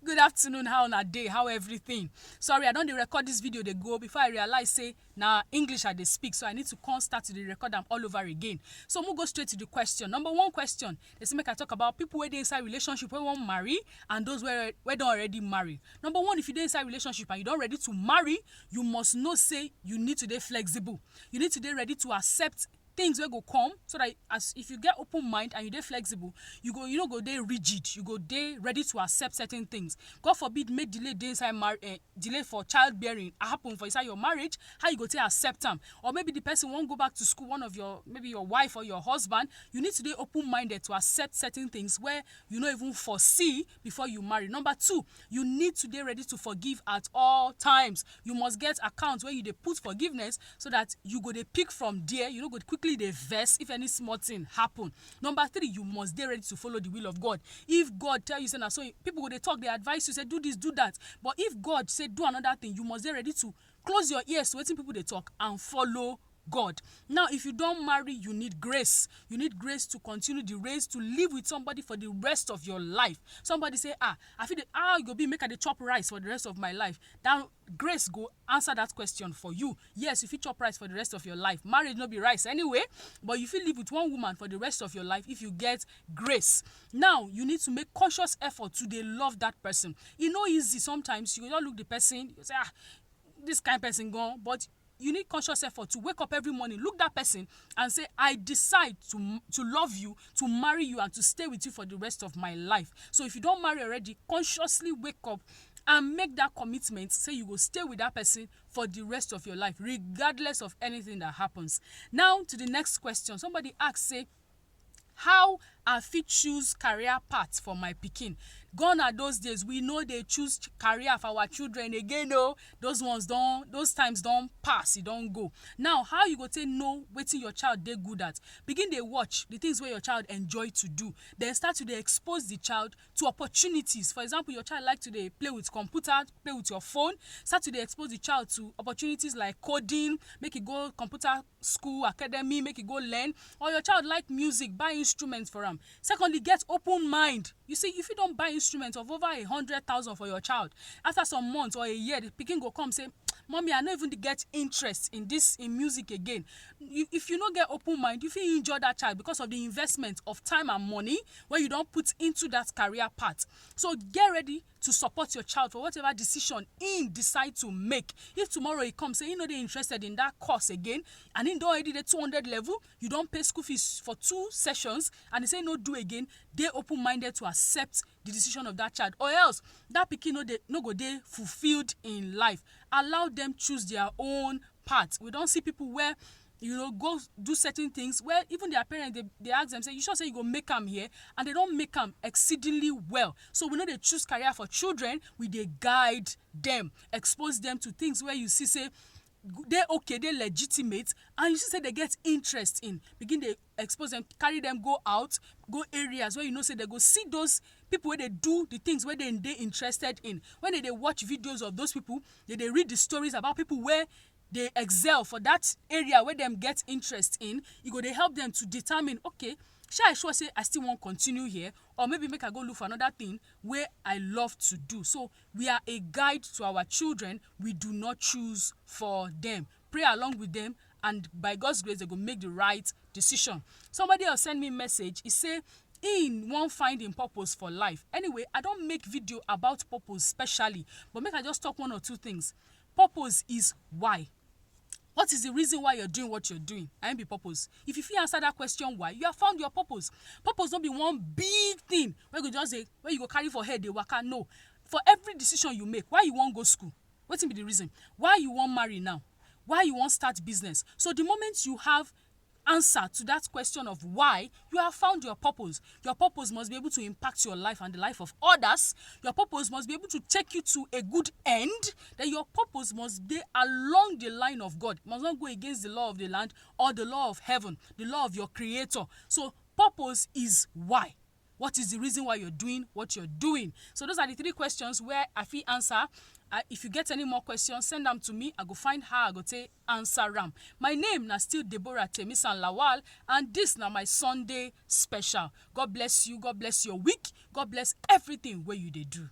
Good afternoon, how na day, how everything. Sorry, I don't dey record this video dey go before I realize say na English I dey speak, so I need to come start to dey record am all over again. So we'll go straight to the question. Number one question, they say make I talk about people wey dey inside relationship wey wan marry and those wey don already marry. Number one, if you dey inside relationship and you don ready to marry, you must know say you need to dey flexible. You need to dey ready to accept things wey go come, so that as if you get open mind and you dey flexible, you no go dey rigid, you go dey ready to accept certain things. God forbid make delay dey inside delay for childbearing happen for inside your marriage. How you go take accept am? Or maybe the person won't go back to school, one of your, maybe your wife or your husband. You need to be open-minded to accept certain things where you don't even foresee before you marry. Number two, you need to be ready to forgive at all times. You must get accounts where you dey put forgiveness, so that you go dey pick from there. You know, go quickly dey vex if any small thing happen. Number three, you must dey ready to follow the will of God. If God tell you say na so, people go dey talk, they advise you say do this, do that. But if God say do another thing, you must dey ready to close your ears to wetin people dey talk and follow God. Now, if you don't marry, you need grace. You need grace to continue the race, to live with somebody for the rest of your life. Somebody say, I feel that you go be make I dey chop rice for the rest of my life. That grace go answer that question for you. Yes, you fit chop rice for the rest of your life. Marriage no be rice anyway, but you fit live with one woman for the rest of your life if you get grace. Now, you need to make conscious effort to dey love that person. It's no easy sometimes. You don't look the person, you say, this kind of person gone, but you need conscious effort to wake up every morning, look that person and say, I decide to love you, to marry you, and to stay with you for the rest of my life. So if you don't marry already, consciously wake up and make that commitment. Say you will stay with that person for the rest of your life, regardless of anything that happens. Now to the next question. Somebody asks, say, how I fit choose career path for my pikin? Gone are those days. We know they choose career for our children again. No, those times don't pass. It don't go. Now, how you go to know wetin your child they good at? Begin they watch the things where your child enjoy to do. Then start to expose the child to opportunities. For example, your child like to play with computer, play with your phone. Start to expose the child to opportunities like coding. Make it go computer school, academy. Make it go learn. Or your child like music, buy instruments for them. Secondly, get open mind. You see, if you don't buy instruments of over 100,000 for your child, after some months or a year, the pikin go come say, Mommy, I don't even get interest in music again. If you don't get open mind, you feel injure that child because of the investment of time and money where you don't put into that career path. So get ready to support your child for whatever decision he decide to make. If tomorrow he comes, say, they're interested in that course again, and he don't already the 200 level, you don't pay school fees for 2 sessions, and they say no do again, they open-minded to accept the decision of that child. Or else, that pikin no go dey fulfilled in life. Allow them choose their own path. We don't see people where go do certain things where even their parents, they ask them, say, you sure say you go make them here? And they don't make them exceedingly well. So we know they choose career for children, they guide them, expose them to things where you see, say, they're okay, they're legitimate, and you see, say, they get interest in. Begin to expose them, carry them, go out, go areas where say they go see those people where they do the things where they're interested in. When they watch videos of those people, they read the stories about people where they excel for that area where them get interest in. They help them to determine, okay, shall I sure say I still want to continue here, or maybe make I go look for another thing where I love to do. So we are a guide to our children. We do not choose for them. Pray along with them, and by God's grace, they go make the right decision. Somebody else send me a message. He say, in one finding purpose for life. Anyway, I don't make video about purpose specially, but make I just talk 1 or 2 things. Purpose is why. What is the reason why you're doing what you're doing? I be purpose. If you feel answer that question why, you have found your purpose. Purpose don't be one big thing where you just say, where you go carry for head, they waka. No. For every decision you make, why you want go school? What be the reason? Why you want marry now? Why you want start business? So the moment you have answer to that question of why, you have found your purpose. Your purpose must be able to impact your life and the life of others. Your purpose must be able to take you to a good end. Then your purpose must be along the line of God. It must not go against the law of the land or the law of heaven, the law of your creator. So purpose is why. What is the reason why you're doing what you're doing? So those are the 3 questions where I feel answer. If you get any more questions, send them to me. I go find how I go take answer them. My name na still Deborah Temisan Lawal, and this na my Sunday special. God bless you. God bless your week. God bless everything where you they do.